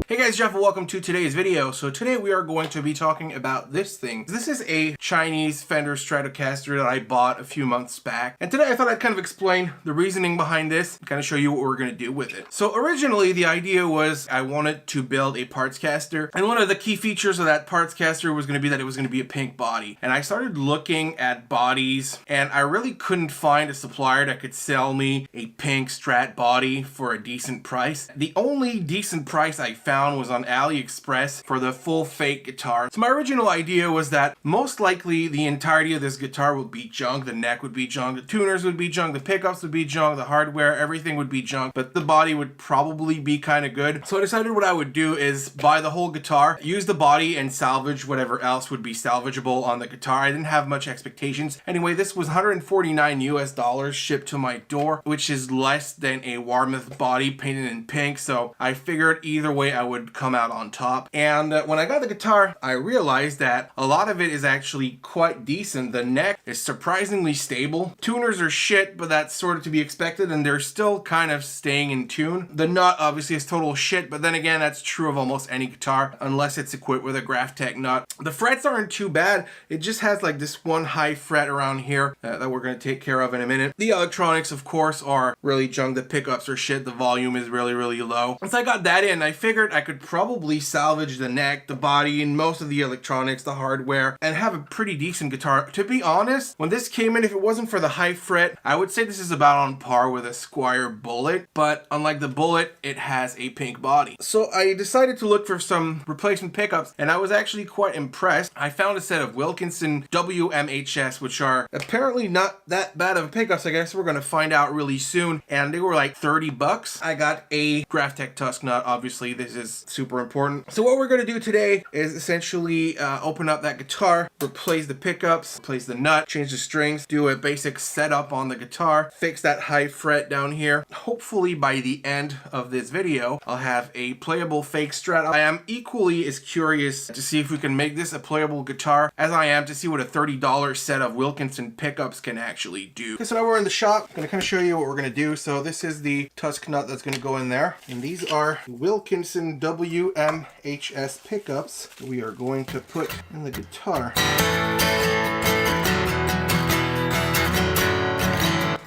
Hey guys, Jeff, and welcome to today's video. So today we are going to be talking about this thing. This is a Chinese Fender Stratocaster that I bought a few months back. And today I thought I'd kind of explain the reasoning behind this, kind of show you what we're going to do with it. So originally the idea was I wanted to build a parts caster. And one of the key features of that parts caster was going to be that it was going to be a pink body. And I started looking at bodies and I really couldn't find a supplier that could sell me a pink Strat body for a decent price. The only decent price I found was on AliExpress for the full fake guitar. So my original idea was that most likely the entirety of this guitar would be junk. The neck would be junk, the tuners would be junk, the pickups would be junk, the hardware, everything would be junk, but the body would probably be kind of good. So I decided what I would do is buy the whole guitar, use the body, and salvage whatever else would be salvageable on the guitar. I didn't have much expectations. Anyway, this was $149 US shipped to my door, which is less than a Warmoth body painted in pink. So I figured either way I would come out on top. And when I got the guitar, I realized that a lot of it is actually quite decent. The neck is surprisingly stable. Tuners are shit, but that's sort of to be expected, and they're still kind of staying in tune. The nut obviously is total shit, but then again, that's true of almost any guitar, unless it's equipped with a Graphtec nut. The frets aren't too bad. It just has like this one high fret around here that we're going to take care of in a minute. The electronics, of course, are really junk. The pickups are shit. The volume is really, really low. Once I got that in, I figured I could probably salvage the neck, the body, and most of the electronics, the hardware, and have a pretty decent guitar. To be honest, when this came in, if it wasn't for the high fret, I would say this is about on par with a Squier Bullet, but unlike the Bullet, it has a pink body. So I decided to look for some replacement pickups, and I was actually quite impressed. I found a set of Wilkinson WHMS, which are apparently not that bad of pickups. I guess we're going to find out really soon, and they were like 30 bucks. I got a Graphtec Tusk nut. Obviously, this is super important. So what we're going to do today is essentially open up that guitar, replace the pickups, replace the nut, change the strings, do a basic setup on the guitar, fix that high fret down here. Hopefully by the end of this video, I'll have a playable fake Strat. I am equally as curious to see if we can make this a playable guitar as I am to see what a $30 set of Wilkinson pickups can actually do. Okay, so now we're in the shop. I'm going to kind of show you what we're going to do. So this is the Tusk nut that's going to go in there. And these are Wilkinson WHMS pickups we are going to put in the guitar.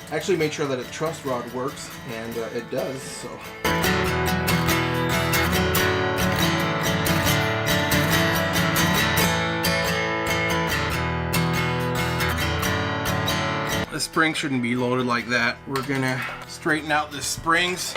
I actually made sure that a truss rod works, and it does, so. The spring shouldn't be loaded like that. We're gonna straighten out the springs.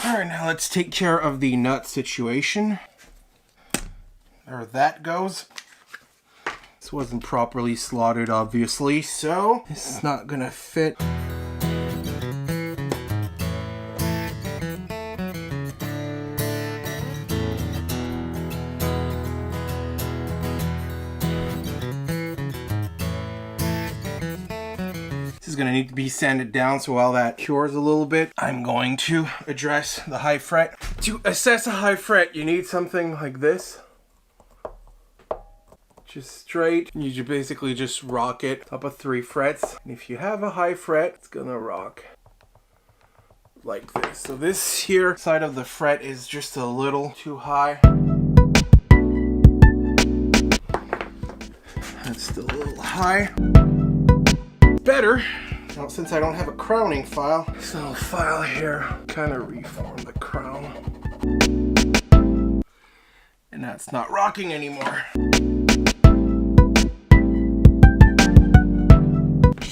Alright, now let's take care of the nut situation. There that goes. This wasn't properly slotted, obviously, so this is not gonna fit. Going to need to be sanded down, so while that cures a little bit, I'm going to address the high fret. To assess a high fret, you need something like this. Just straight. You basically just rock it up of 3 frets. And if you have a high fret, it's gonna rock like this. So this here side of the fret is just a little too high. That's still a little high. Better. Now, since I don't have a crowning file, this little file here kind of reform the crown. And that's not rocking anymore.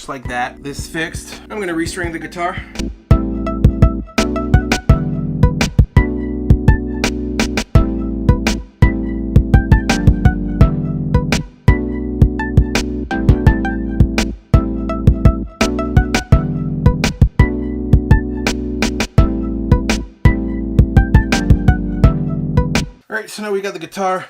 just like that. This fixed. I'm gonna restring the guitar. Alright, so now we got the guitar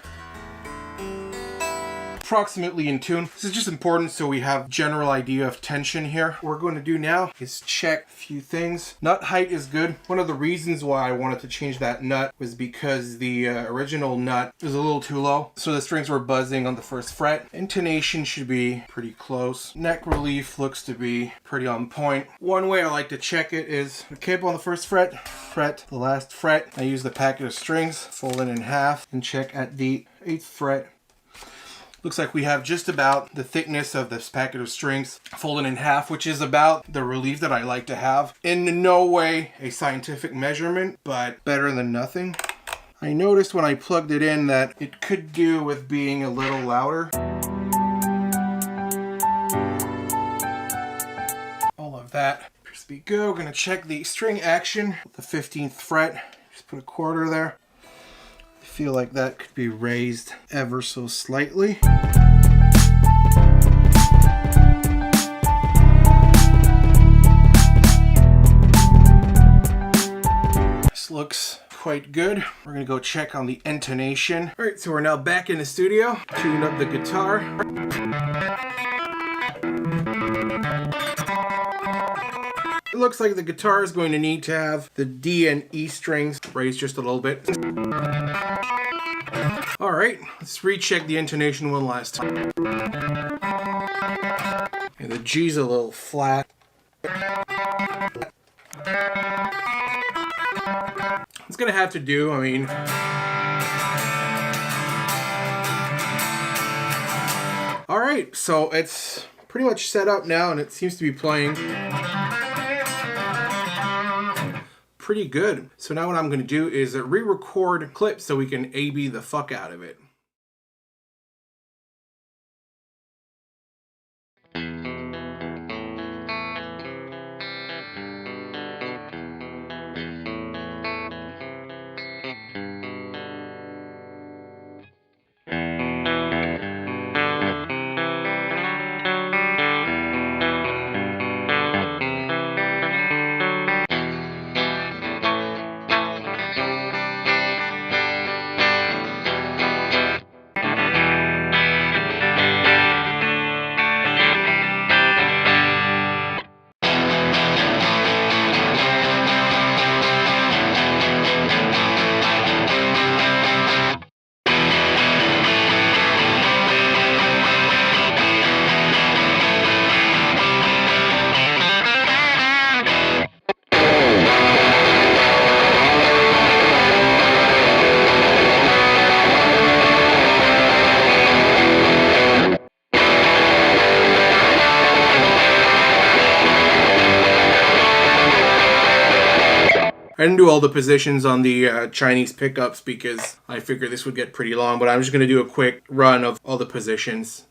approximately in tune. This is just important so we have general idea of tension here. What we're going to do now is check a few things. Nut height is good. One of the reasons why I wanted to change that nut was because the original nut was a little too low, so the strings were buzzing on the first fret. Intonation should be pretty close. Neck relief looks to be pretty on point. One way I like to check it is a capo on the first fret, fret the last fret. I use the packet of strings, fold it in half, and check at the 8th fret. Looks like we have just about the thickness of this packet of strings folded in half, which is about the relief that I like to have. In no way a scientific measurement, but better than nothing. I noticed when I plugged it in that it could do with being a little louder. All of that appears to be good. We're gonna check the string action with the 15th fret. Just put a quarter there. I feel like that could be raised ever so slightly. This looks quite good. We're gonna go check on the intonation. All right, so we're now back in the studio. Tune up the guitar. It looks like the guitar is going to need to have the D and E strings raised just a little bit. All right, let's recheck the intonation one last time. And the G's a little flat. It's gonna have to do, I mean. All right, so it's pretty much set up now and it seems to be playing pretty good. So now what I'm going to do is re-record clips so we can A-B the fuck out of it. I didn't do all the positions on the Chinese pickups because I figured this would get pretty long, but I'm just going to do a quick run of all the positions.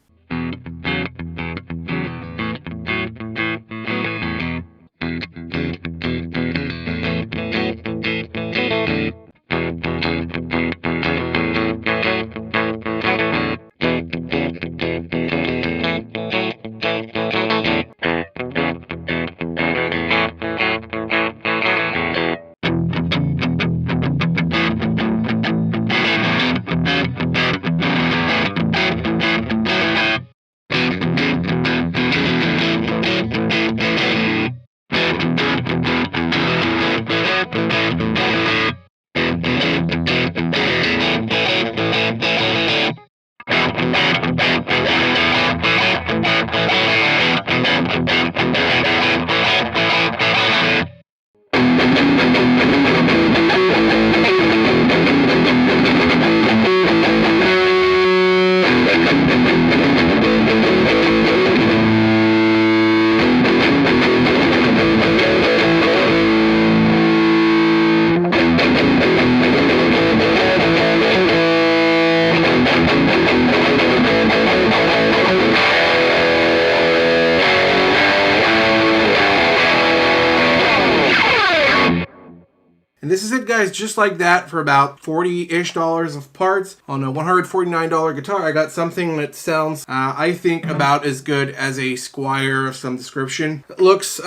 And this is it, guys, just like that for about $40-ish of parts on a $149 guitar. I got something that sounds, I think, about as good as a Squier of some description. It looks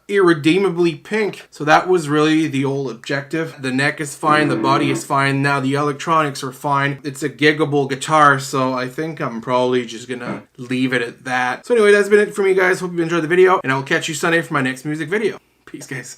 irredeemably pink, so that was really the old objective. The neck is fine, the body is fine, now the electronics are fine. It's a giggable guitar, so I think I'm probably just gonna leave it at that. So anyway, that's been it for me, guys. Hope you enjoyed the video, and I will catch you Sunday for my next music video. Peace, guys.